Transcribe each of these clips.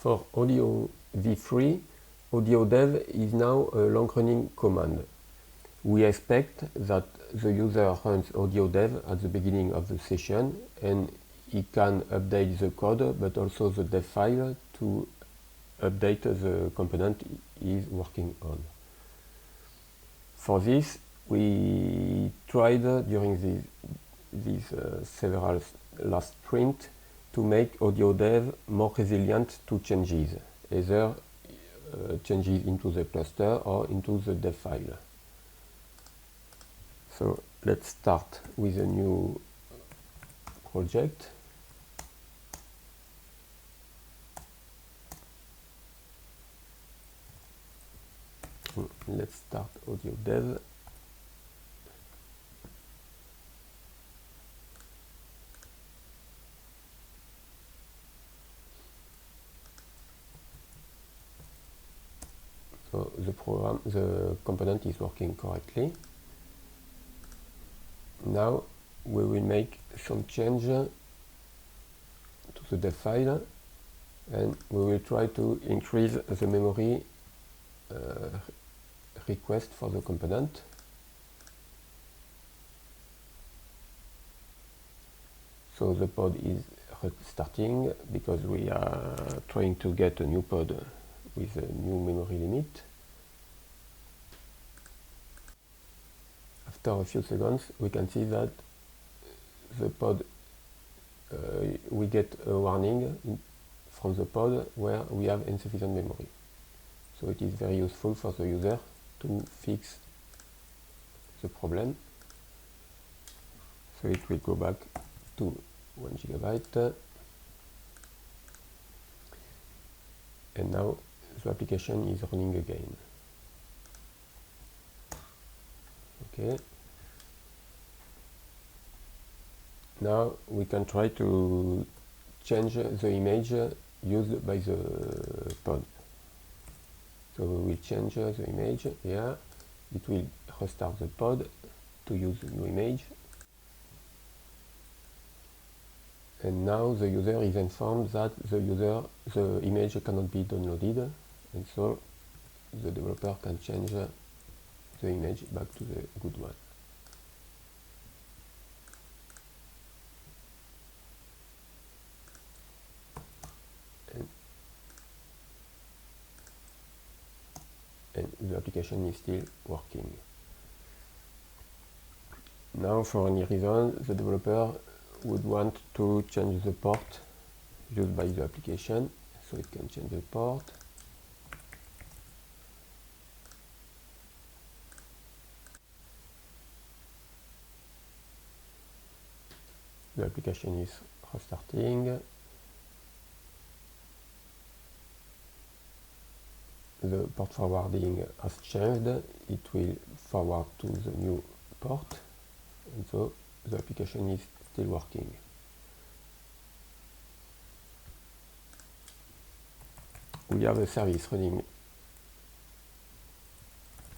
For audio v3, audio dev is now a long-running command. We expect that the user runs audio dev at the beginning of the session, and he can update the code but also the dev file to update the component he is working on. For this, we tried during these several last sprint to make audio dev more resilient to changes, either changes into the cluster or into the dev file. So let's start with a new project. Let's start audio dev. So the component is working correctly. Now we will make some change to the dev file, and we will try to increase the memory request for the component. So the pod is restarting because we are trying to get a new pod with a new memory limit. After a few seconds, we can see that the pod, we get a warning from the pod where we have insufficient memory. So it is very useful for the user to fix the problem. So it will go back to 1 GB. And now the application is running again. Okay. Now we can try to change the image used by the pod. So we will change the image here. It will restart the pod to use the new image. And now the user is informed that the image cannot be downloaded, and so the developer can change the image back to the good one. And the application is still working. Now, for any reason, the developer would want to change the port used by the application, so it can change the port. The application is restarting. The port forwarding has changed. It will forward to the new port, and so the application is still working. We have a service running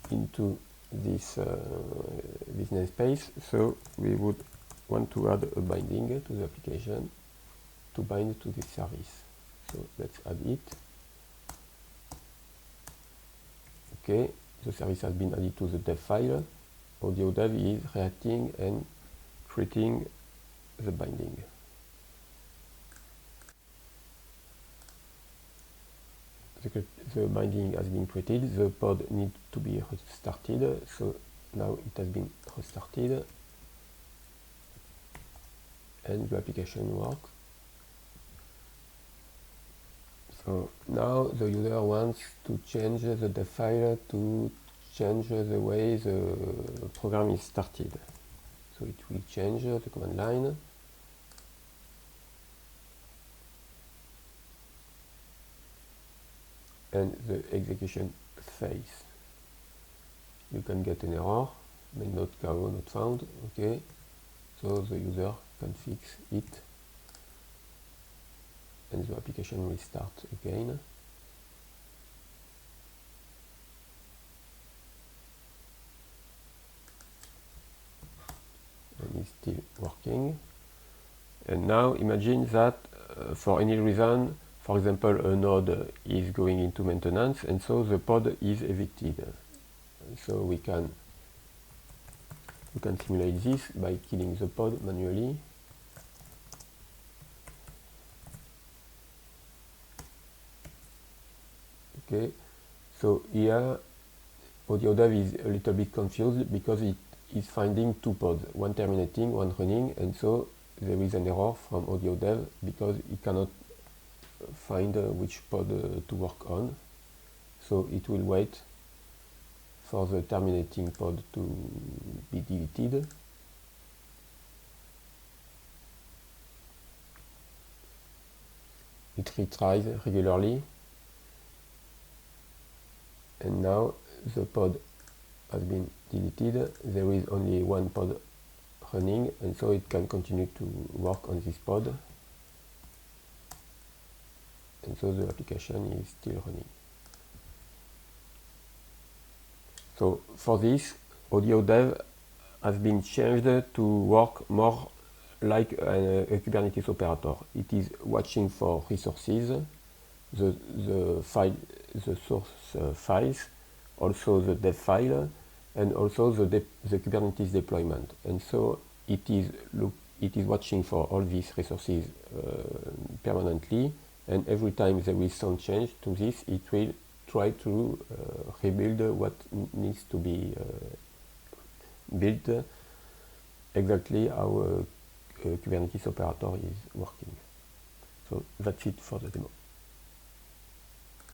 into this namespace, so we would want to add a binding to the application to bind to this service. So let's add it. Okay, the service has been added to the dev file. Audio dev is reacting and creating the binding. The binding has been created. The pod needs to be restarted, so now it has been restarted, and the application works. So now the user wants to change the dev file to change the way the program is started. So it will change the command line. And the execution phase. You can get an error, main not KO, not found. Okay, so the user can fix it, and the application will start again. And it's still working. And now imagine that for any reason, for example, a node is going into maintenance, and so the pod is evicted. So we can simulate this by killing the pod manually. Okay, so here AudioDev is a little bit confused because it is finding two pods, one terminating, one running, and so there is an error from AudioDev because it cannot find which pod to work on. So it will wait for the terminating pod to be deleted. It retries regularly, and now the pod has been deleted. There is only one pod running, and so it can continue to work on this pod, and so the application is still running. So for this, AudioDev has been changed to work more like a Kubernetes operator. It is watching for resources, the source files, also the dev file, and also the Kubernetes deployment. And so it is watching for all these resources permanently, and every time there is some change to this, it will try to rebuild what needs to be built, exactly how a Kubernetes operator is working. So that's it for the demo.